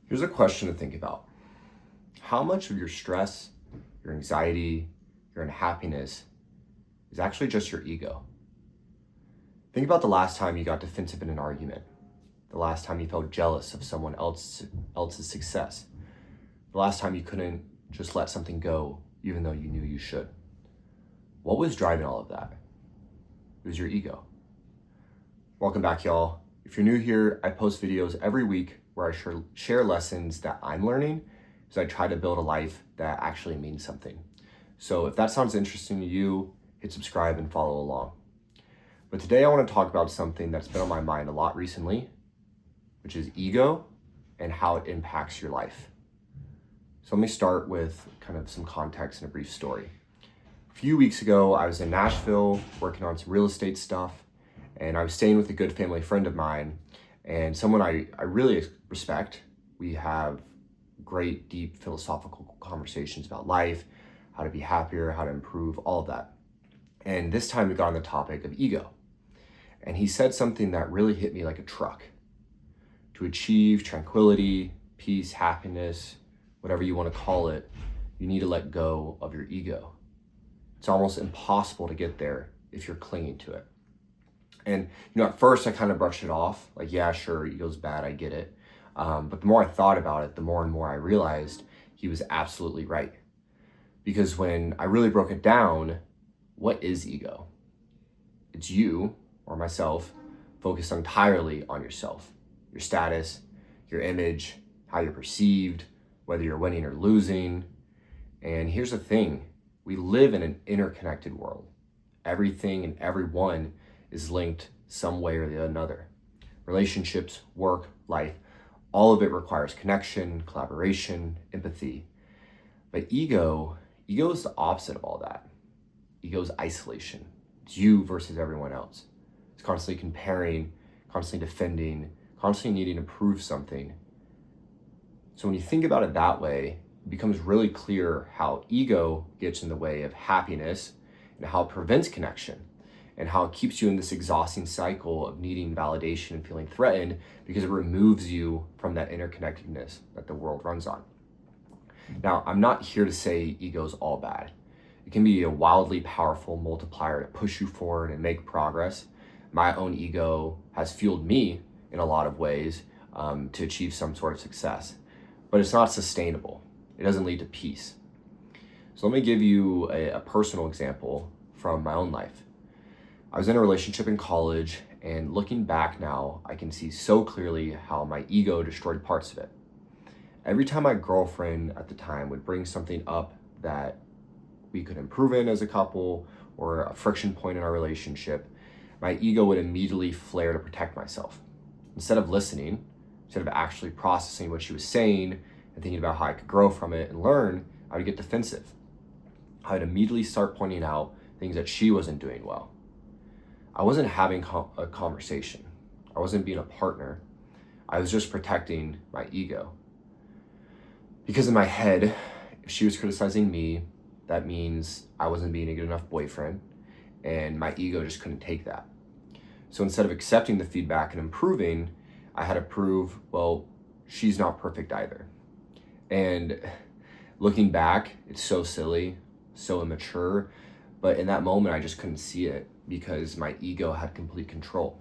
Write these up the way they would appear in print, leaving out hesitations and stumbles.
Here's a question to think about. How much of your stress, your anxiety, your unhappiness is actually just your ego? Think about the last time you got defensive in an argument, the last time you felt jealous of someone else's success, the last time you couldn't just let something go even though you knew you should. What was driving all of that? It was your ego. Welcome back, y'all. If you're new here, I post videos every week where I share lessons that I'm learning as I try to build a life that actually means something. So if that sounds interesting to you, hit subscribe and follow along. But today I want to talk about something that's been on my mind a lot recently, which is ego and how it impacts your life. So let me start with kind of some context and a brief story. A few weeks ago, I was in Nashville working on some real estate stuff, and I was staying with a good family friend of mine and someone I really respect. We have great, deep philosophical conversations about life, how to be happier, how to improve, all of that. And this time we got on the topic of ego. And he said something that really hit me like a truck. To achieve tranquility, peace, happiness, whatever you want to call it, you need to let go of your ego. It's almost impossible to get there if you're clinging to it. And at first I kind of brushed it off, like, yeah, sure, ego's bad, I get it. But the more I thought about it, the more and more I realized he was absolutely right. Because when I really broke it down, what is ego? It's you, or myself, focused entirely on yourself, your status, your image, how you're perceived, whether you're winning or losing. And here's the thing, we live in an interconnected world. Everything and everyone is linked some way or the another. Relationships, work, life, all of it requires connection, collaboration, empathy. But ego is the opposite of all that. Ego is isolation. It's you versus everyone else. It's constantly comparing, constantly defending, constantly needing to prove something. So when you think about it that way, it becomes really clear how ego gets in the way of happiness and how it prevents connection, and how it keeps you in this exhausting cycle of needing validation and feeling threatened because it removes you from that interconnectedness that the world runs on. Now, I'm not here to say ego is all bad. It can be a wildly powerful multiplier to push you forward and make progress. My own ego has fueled me in a lot of ways to achieve some sort of success, but it's not sustainable. It doesn't lead to peace. So let me give you a personal example from my own life. I was in a relationship in college, and looking back now, I can see so clearly how my ego destroyed parts of it. Every time my girlfriend at the time would bring something up that we could improve in as a couple or a friction point in our relationship, my ego would immediately flare to protect myself. Instead of listening, instead of actually processing what she was saying and thinking about how I could grow from it and learn, I would get defensive. I would immediately start pointing out things that she wasn't doing well. I wasn't having a conversation. I wasn't being a partner. I was just protecting my ego. Because in my head, if she was criticizing me, that means I wasn't being a good enough boyfriend, and my ego just couldn't take that. So instead of accepting the feedback and improving, I had to prove, well, she's not perfect either. And looking back, it's so silly, so immature, but in that moment, I just couldn't see it because my ego had complete control.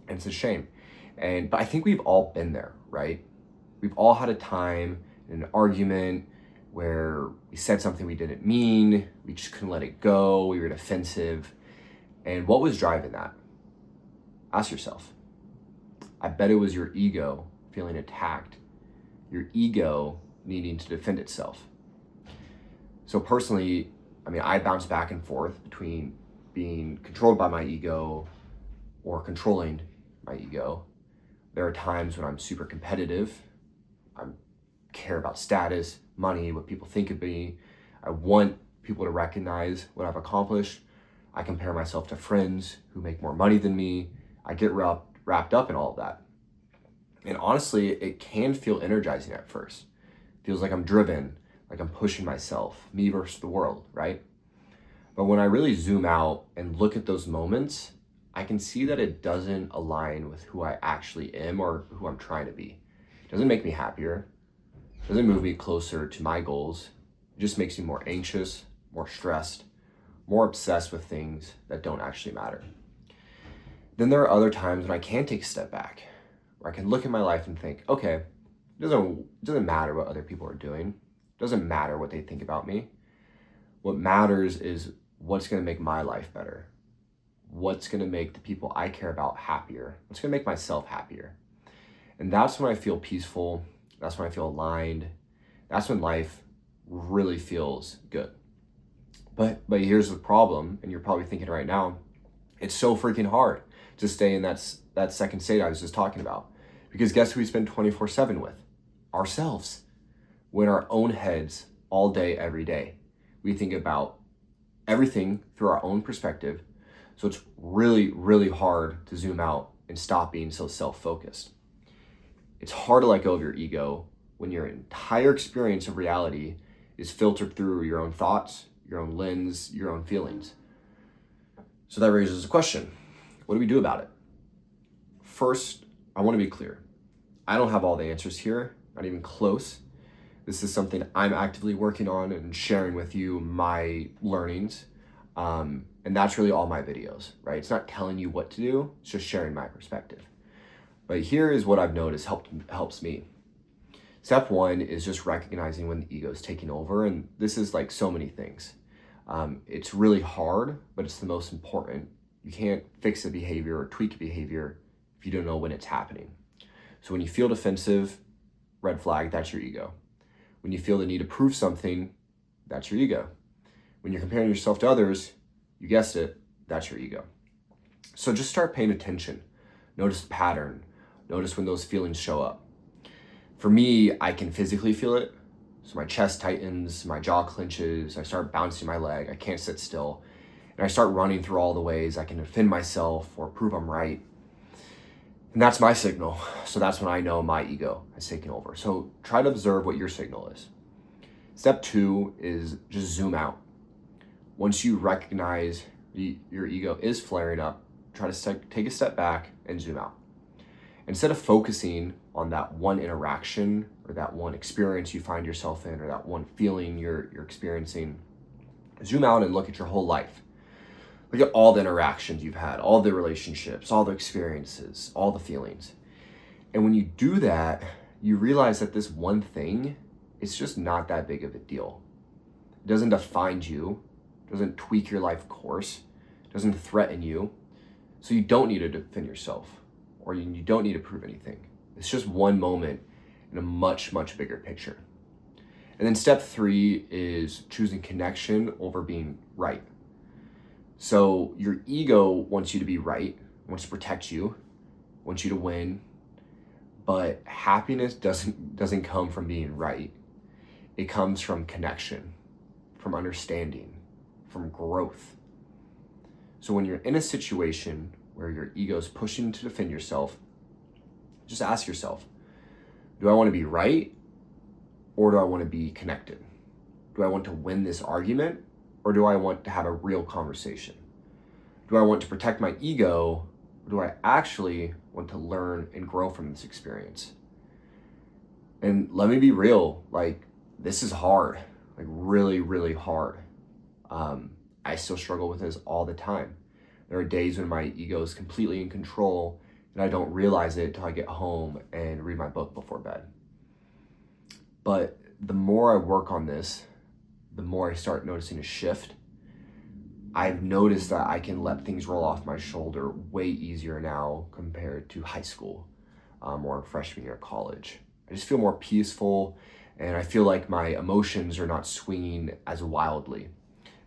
And it's a shame. But I think we've all been there, right? We've all had a time in an argument where we said something we didn't mean, we just couldn't let it go, we were defensive. And what was driving that? Ask yourself. I bet it was your ego feeling attacked, your ego needing to defend itself. So personally, I bounce back and forth between being controlled by my ego or controlling my ego. There are times when I'm super competitive. I care about status, money, what people think of me. I want people to recognize what I've accomplished. I compare myself to friends who make more money than me. I get wrapped up in all of that. And honestly, it can feel energizing at first. It feels like I'm driven, like I'm pushing myself, me versus the world, right? But when I really zoom out and look at those moments, I can see that it doesn't align with who I actually am or who I'm trying to be. doesn't make me happier, doesn't move me closer to my goals. It just makes me more anxious, more stressed, more obsessed with things that don't actually matter. Then there are other times when I can take a step back, where I can look at my life and think, okay, it doesn't matter what other people are doing. It doesn't matter what they think about me. What matters is what's going to make my life better. What's going to make the people I care about happier. What's going to make myself happier. And that's when I feel peaceful. That's when I feel aligned. That's when life really feels good. But here's the problem, and you're probably thinking right now, it's so freaking hard to stay in that second state I was just talking about. Because guess who we spend 24/7 with? Ourselves. We're in our own heads all day, every day. We think about everything through our own perspective. So it's really, really hard to zoom out and stop being so self-focused. It's hard to let go of your ego when your entire experience of reality is filtered through your own thoughts, your own lens, your own feelings. So that raises a question. What do we do about it? First, I want to be clear. I don't have all the answers here, not even close. This is something I'm actively working on and sharing with you my learnings. And that's really all my videos, right? It's not telling you what to do, it's just sharing my perspective. But here is what I've noticed helps me. Step one is just recognizing when the ego is taking over. And this is like so many things. It's really hard, but it's the most important. You can't fix a behavior or tweak a behavior if you don't know when it's happening. So when you feel defensive, red flag, that's your ego. When you feel the need to prove something, that's your ego. When you're comparing yourself to others, you guessed it, that's your ego. So just start paying attention. Notice the pattern. Notice when those feelings show up. For me, I can physically feel it. So my chest tightens, my jaw clenches, I start bouncing my leg, I can't sit still. And I start running through all the ways I can defend myself or prove I'm right. And that's my signal. So that's when I know my ego has taken over. So try to observe what your signal is. Step two is just zoom out. Once you recognize your ego is flaring up, try to take a step back and zoom out. Instead of focusing on that one interaction or that one experience you find yourself in or that one feeling you're experiencing, zoom out and look at your whole life. Look at all the interactions you've had, all the relationships, all the experiences, all the feelings. And when you do that, you realize that this one thing, it's just not that big of a deal. It doesn't define you, doesn't tweak your life course, doesn't threaten you. So you don't need to defend yourself or you don't need to prove anything. It's just one moment in a much, much bigger picture. And then step three is choosing connection over being right. So your ego wants you to be right, wants to protect you, wants you to win, but happiness doesn't come from being right. It comes from connection, from understanding, from growth. So when you're in a situation where your ego is pushing to defend yourself, just ask yourself, do I want to be right or do I want to be connected? Do I want to win this argument or do I want to have a real conversation? Do I want to protect my ego or do I actually want to learn and grow from this experience? And let me be real, like this is hard, like really, really hard. I still struggle with this all the time. There are days when my ego is completely in control and I don't realize it until I get home and read my book before bed. But the more I work on this, the more I start noticing a shift. I've noticed that I can let things roll off my shoulder way easier now compared to high school or freshman year of college. I just feel more peaceful and I feel like my emotions are not swinging as wildly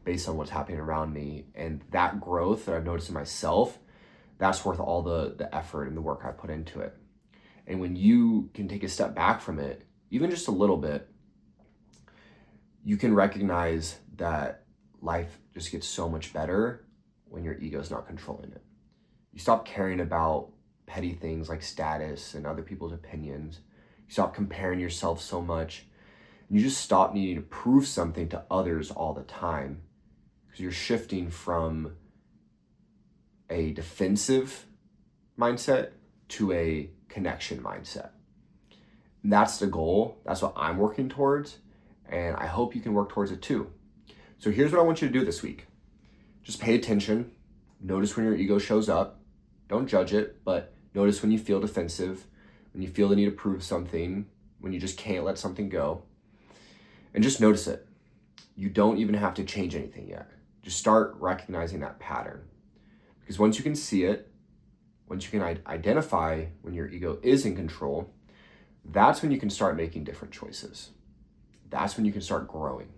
based on what's happening around me. And that growth that I've noticed in myself, that's worth all the effort and the work I put into it. And when you can take a step back from it, even just a little bit, you can recognize that life just gets so much better when your ego is not controlling it. You stop caring about petty things like status and other people's opinions. You stop comparing yourself so much. And you just stop needing to prove something to others all the time because you're shifting from a defensive mindset to a connection mindset. That's the goal. That's what I'm working towards. And I hope you can work towards it too. So here's what I want you to do this week. Just pay attention. Notice when your ego shows up. Don't judge it, but notice when you feel defensive, when you feel the need to prove something, when you just can't let something go. And just notice it. You don't even have to change anything yet. Just start recognizing that pattern. Because once you can see it, once you can identify when your ego is in control, that's when you can start making different choices. That's when you can start growing.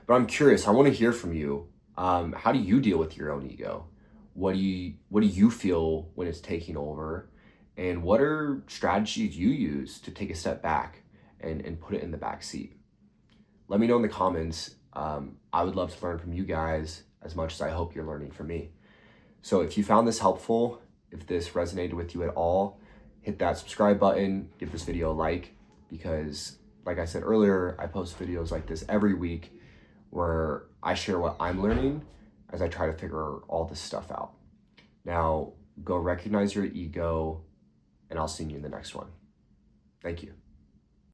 But I'm curious, I want to hear from you. How do you deal with your own ego? What do you feel when it's taking over? And what are strategies you use to take a step back and put it in the back seat? Let me know in the comments. I would love to learn from you guys as much as I hope you're learning from me. So if you found this helpful, if this resonated with you at all, hit that subscribe button, give this video a like, because like I said earlier, I post videos like this every week where I share what I'm learning as I try to figure all this stuff out. Now, go recognize your ego, and I'll see you in the next one. Thank you.